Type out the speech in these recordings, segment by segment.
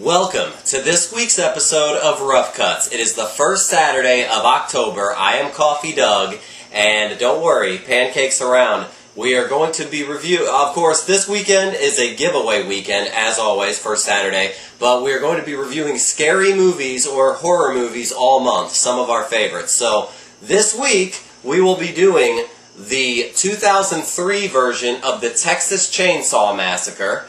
Welcome to this week's episode of Rough Cuts. It is the first Saturday of October. I am Coffee Doug, and don't worry, pancakes around. We are going to be of course, this weekend is a giveaway weekend, as always, first Saturday, but we are going to be reviewing scary movies or horror movies all month, some of our favorites. So, this week, we will be doing the 2003 version of the Texas Chainsaw Massacre.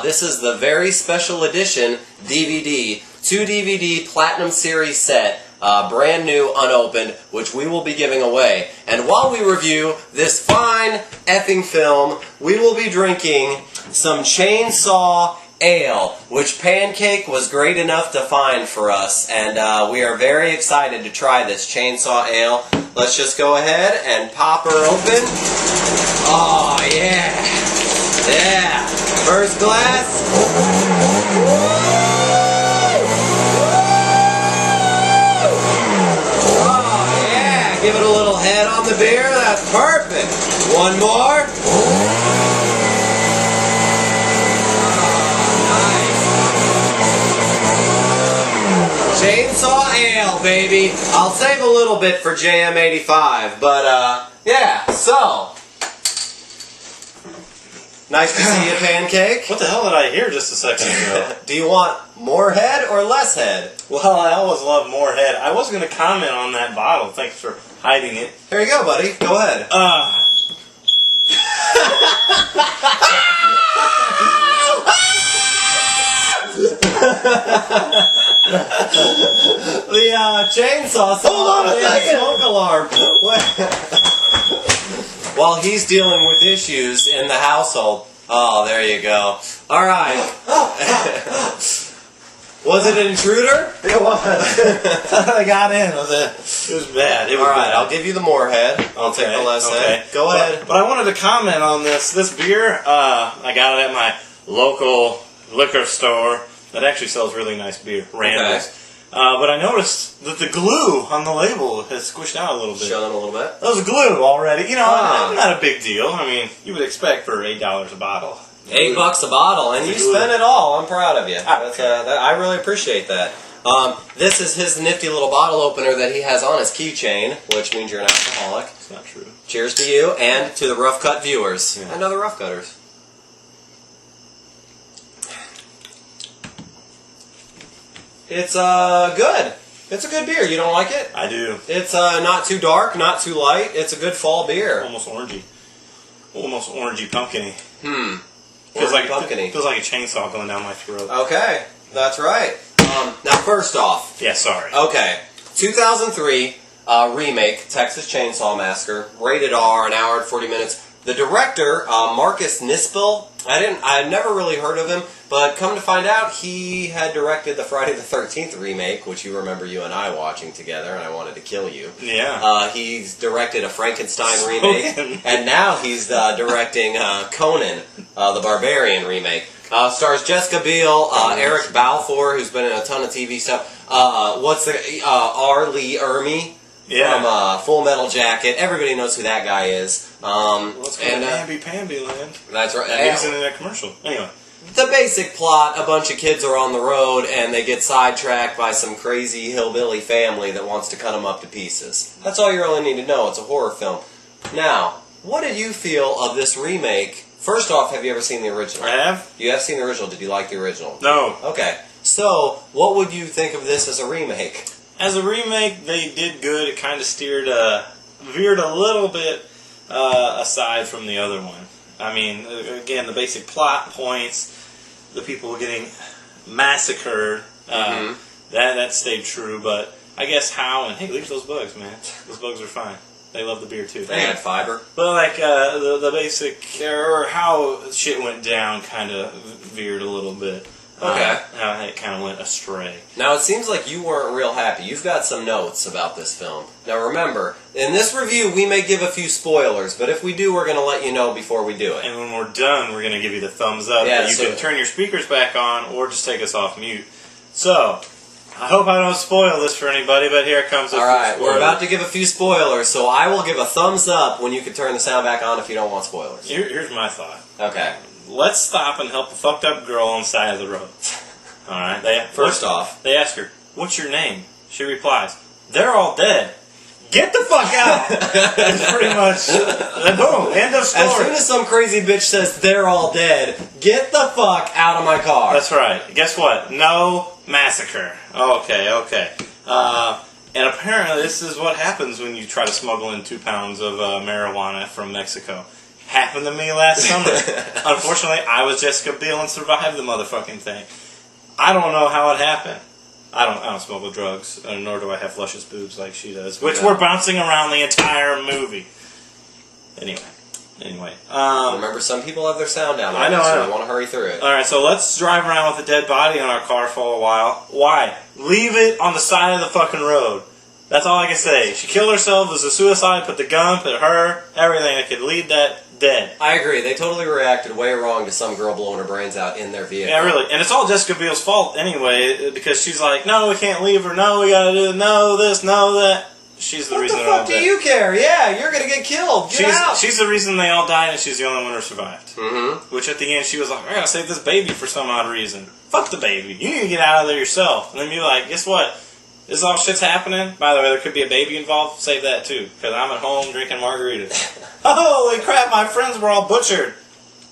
This is the very special edition DVD, 2 DVD Platinum Series set, brand new, unopened, which we will be giving away. And while we review this fine effing film, we will be drinking some Chainsaw Ale, which Pancake was great enough to find for us. And we are very excited to try this Chainsaw Ale. Let's just go ahead and pop her open. Oh, yeah. Yeah. First glass. Oh, yeah. Give it a little head on the beer. That's perfect. One more. Chainsaw Ale, baby. I'll save a little bit for JM85, but, yeah, so. Nice to see you, Pancake. What the hell did I hear just a second ago? Do you want more head or less head? Well, I always love more head. I was going to comment on that bottle. Thanks for hiding it. Here you go, buddy. Go ahead. The chainsaw. Hold on a second. Smoke alarm. While he's dealing with issues in the household. Oh, there you go. All right. Was it an intruder? It was. I got in. It was bad. It was all right, bad. I'll give you the more head. I'll take the less head. Go ahead. But I wanted to comment on this beer. I got it at my local liquor store that actually sells really nice beer, Randall's. Okay. But I noticed that the glue on the label has squished out a little bit. Showing a little bit. That was glue already. You know, not a big deal. I mean, you would expect for $8 a bottle. $8 a bottle, and you spent it all. I'm proud of you. I really appreciate that. This is his nifty little bottle opener that he has on his keychain, which means you're an alcoholic. It's not true. Cheers to you and to the Rough Cut viewers. Yeah. And other Rough Cutters. It's good. It's a good beer. You don't like it? I do. It's not too dark, not too light. It's a good fall beer. Almost orangey. Almost orangey pumpkin-y. Feels like pumpkin-y. Feels like a chainsaw going down my throat. Okay, that's right. Now, first off. Yeah, sorry. Okay, 2003 remake, Texas Chainsaw Massacre, rated R, an hour and 40 minutes. The director, Marcus Nispel, I've never really heard of him, but come to find out, he had directed the Friday the 13th remake, which you remember you and I watching together, and I wanted to kill you. Yeah. He's directed a Frankenstein remake, and now he's directing Conan, the Barbarian remake. Stars Jessica Biel, Eric Balfour, who's been in a ton of TV stuff. Lee Ermey. Yeah. From Full Metal Jacket. Everybody knows who that guy is. Let's go to Namby-Pamby land. That's right. He's in that commercial. Anyway. The basic plot, a bunch of kids are on the road and they get sidetracked by some crazy hillbilly family that wants to cut them up to pieces. That's all you really need to know. It's a horror film. Now, what did you feel of this remake? First off, have you ever seen the original? I have. You have seen the original. Did you like the original? No. Okay. So, what would you think of this as a remake? As a remake, they did good. It kind of veered a little bit aside from the other one. I mean, again, the basic plot points, the people getting massacred, that stayed true. But I guess how, and hey, leave those bugs, man. Those bugs are fine. They love the beer too. They had fiber. But like the basic, or how shit went down, kind of veered a little bit. Okay. It kind of went astray. Now, it seems like you weren't real happy. You've got some notes about this film. Now, remember, in this review, we may give a few spoilers, but if we do, we're going to let you know before we do it. And when we're done, we're going to give you the thumbs up. Yeah, you can turn your speakers back on, or just take us off mute. So, I hope I don't spoil this for anybody, but here comes a Alright, we're about to give a few spoilers, so I will give a thumbs up when you can turn the sound back on if you don't want spoilers. Here's my thought. Okay. Let's stop and help a fucked up girl on the side of the road. All right. First off, they ask her, "What's your name?" She replies, "They're all dead. Get the fuck out!" That's pretty much. Boom. End of story. as soon as some crazy bitch says they're all dead, get the fuck out of my car. That's right. Guess what? No massacre. Okay. And apparently this is what happens when you try to smuggle in 2 pounds of marijuana from Mexico. Happened to me last summer. Unfortunately, I was Jessica Biel and survived the motherfucking thing. I don't know how it happened. I don't smuggle drugs, nor do I have luscious boobs like she does, which we're bouncing around the entire movie. Anyway. Remember, some people have their sound down. I know. So we want to hurry through it. All right, so let's drive around with a dead body in our car for a while. Why? Leave it on the side of the fucking road. That's all I can say. She killed herself. It was a suicide. Put the gun, put her, everything that could lead that dead. I agree. They totally reacted way wrong to some girl blowing her brains out in their vehicle. Yeah, really. And it's all Jessica Biel's fault anyway, because she's like, no, we can't leave her. No, we gotta do no this, no that. She's the reason. What the fuck do you care? Yeah, you're gonna get killed. Get out. She's the reason they all died, and she's the only one who survived. Mm-hmm. Which at the end she was like, I gotta save this baby for some odd reason. Fuck the baby. You need to get out of there yourself. And then be like, guess what? This all shit's happening. By the way, there could be a baby involved. Save that too, because I'm at home drinking margaritas. Holy crap! My friends were all butchered.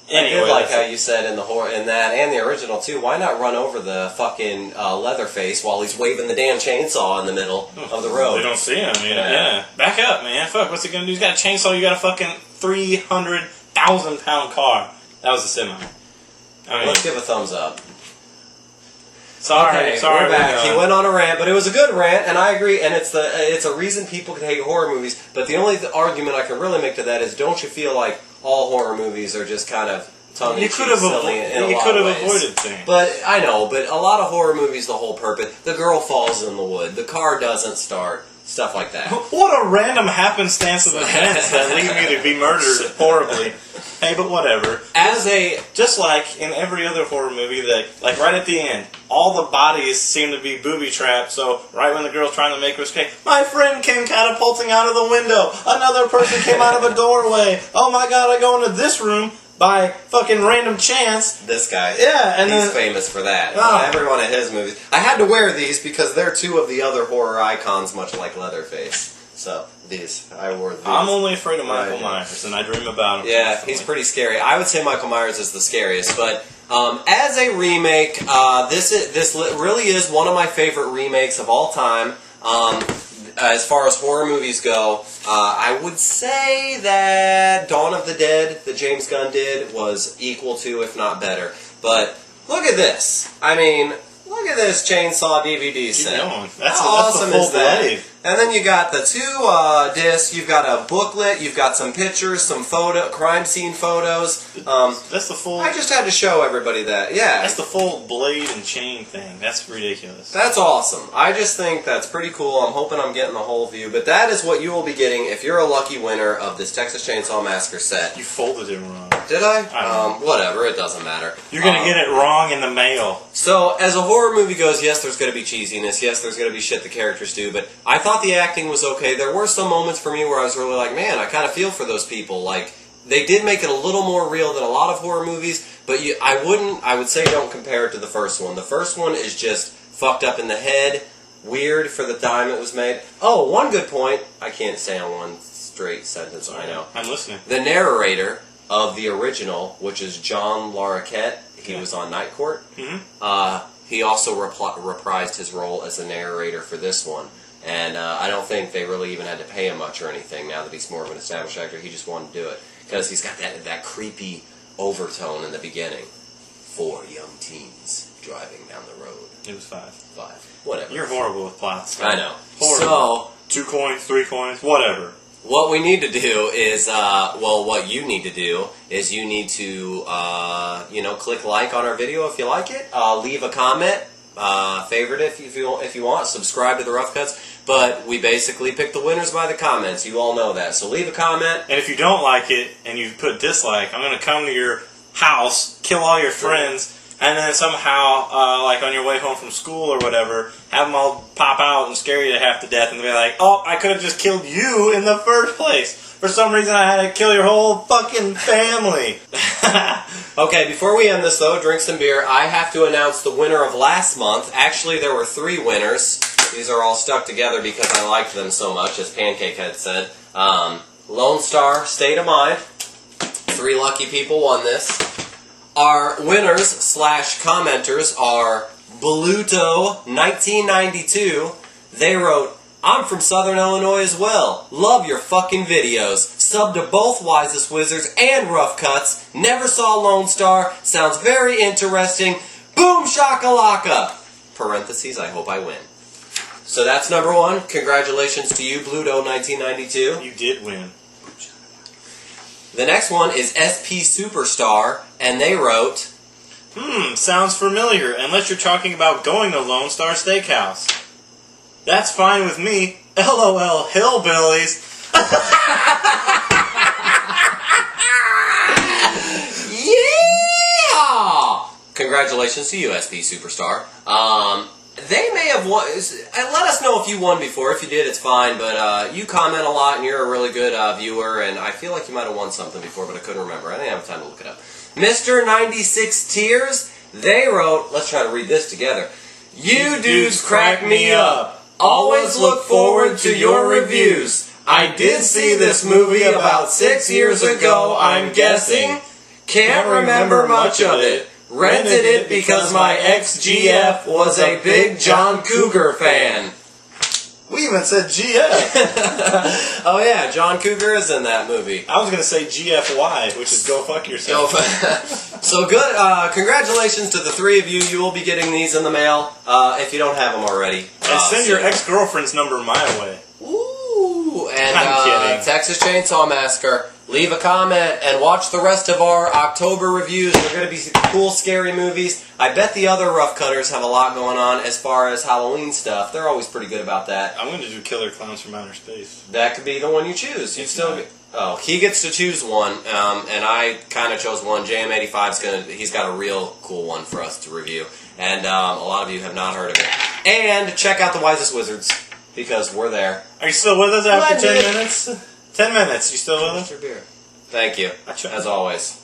Anyway, I did like how you said in that and the original too. Why not run over the fucking Leatherface while he's waving the damn chainsaw in the middle of the road? We don't see him. Yeah. Back up, man. Fuck. What's he gonna do? He's got a chainsaw. You got a fucking 300,000-pound car. That was a semi. Let's give a thumbs up. Sorry, we're back. He went on a rant, but it was a good rant, and I agree. And it's a reason people can hate horror movies. But the only argument I can really make to that is, don't you feel like all horror movies are just kind of tongue-in-cheek, silly in a lot of ways? You could have avoided things. But I know. But a lot of horror movies, the whole purpose: the girl falls in the wood, the car doesn't start, stuff like that. What a random happenstance of events that lead me to be murdered horribly. Hey, but whatever. Just like in every other horror movie, that like right at the end, all the bodies seem to be booby trapped. So right when the girl's trying to make her escape, my friend came catapulting out of the window. Another person came out of a doorway. Oh my god! I go into this room by fucking random chance. This guy, yeah, and he's famous for that. Every one of his movies. I had to wear these because they're two of the other horror icons, much like Leatherface. So I wore these. I'm only afraid of Michael Myers, and I dream about him. Yeah, constantly. He's pretty scary. I would say Michael Myers is the scariest, but as a remake, this really is one of my favorite remakes of all time. As far as horror movies go, I would say that Dawn of the Dead, that James Gunn did, was equal to, if not better. But look at this. I mean, look at this chainsaw DVD set. How awesome is that? And then you got the two discs. You've got a booklet. You've got some pictures, some crime scene photos. That's the full. I just had to show everybody that. Yeah, that's the full blade and chain thing. That's ridiculous. That's awesome. I just think that's pretty cool. I'm hoping I'm getting the whole view. But that is what you will be getting if you're a lucky winner of this Texas Chainsaw Massacre set. You folded it wrong. Did I? Whatever. It doesn't matter. You're gonna get it wrong in the mail. So, as a horror movie goes, yes, there's going to be cheesiness. Yes, there's going to be shit the characters do. But I thought the acting was okay. There were some moments for me where I was really like, man, I kind of feel for those people. Like, they did make it a little more real than a lot of horror movies. But I would say don't compare it to the first one. The first one is just fucked up in the head, weird for the time it was made. Oh, one good point. I can't say on one straight sentence. I know. I'm listening. The narrator of the original, which is John Larroquette, he was on Night Court. Mm-hmm. He also reprised his role as the narrator for this one. And I don't think they really even had to pay him much or anything now that he's more of an established actor. He just wanted to do it. Because he's got that creepy overtone in the beginning. 4 young teens driving down the road. It was 5. 5. Whatever. You're horrible with plots. I know. Horrible. So, 2 coins, 3 coins, whatever. What we need to do is, what you need to do is you need to, click like on our video if you like it. Leave a comment, favorite if you want, subscribe to the Rough Cuts. But we basically pick the winners by the comments. You all know that. So leave a comment. And if you don't like it and you put dislike, I'm going to come to your house, kill all your friends, and then somehow, like on your way home from school or whatever, have them all pop out and scare you to half to death, and be like, "Oh, I could have just killed you in the first place. For some reason, I had to kill your whole fucking family." Okay, before we end this though, drink some beer. I have to announce the winner of last month. Actually, there were 3 winners. These are all stuck together because I liked them so much, as Pancake had said. Lone Star, State of Mind. 3 lucky people won this. Our winners / commenters are Bluto 1992. They wrote, "I'm from Southern Illinois as well. Love your fucking videos. Sub to both Wisest Wizards and Rough Cuts. Never saw Lone Star. Sounds very interesting. Boom shakalaka." Parentheses, I hope I win. So that's number 1. Congratulations to you, Bluto 1992. You did win. The next one is SP Superstar, and they wrote, Sounds familiar, unless you're talking about going to Lone Star Steakhouse. That's fine with me. LOL, hillbillies. Yeah! Congratulations to you, SP Superstar. They may have won. Let us know if you won before. If you did, it's fine. But you comment a lot, and you're a really good viewer. And I feel like you might have won something before, but I couldn't remember. I didn't have time to look it up. Mr. 96 Tears, they wrote. Let's try to read this together. "You dudes crack me up. Always look forward to your reviews. I did see this movie about 6 years ago, I'm guessing. Can't remember much of it. Rented it because my ex-GF was a big John Cougar fan." We even said GF. Oh yeah, John Cougar is in that movie. I was going to say GFY, which is go fuck yourself. So good. Congratulations to the 3 of you. You will be getting these in the mail if you don't have them already. And send your ex-girlfriend's number my way. Ooh, and I'm kidding. Texas Chainsaw Massacre. Leave a comment and watch the rest of our October reviews. They're going to be cool, scary movies. I bet the other Rough Cutters have a lot going on as far as Halloween stuff. They're always pretty good about that. I'm going to do Killer Clowns from Outer Space. That could be the one you choose. You still. Oh, he gets to choose one, and I kind of chose one. JM85's he's got a real cool one for us to review, and a lot of you have not heard of it. And check out the Wisest Wizards because we're there. Are you still with us after 10 minutes? 10 minutes. You still with us? Your beer. Thank you, as always.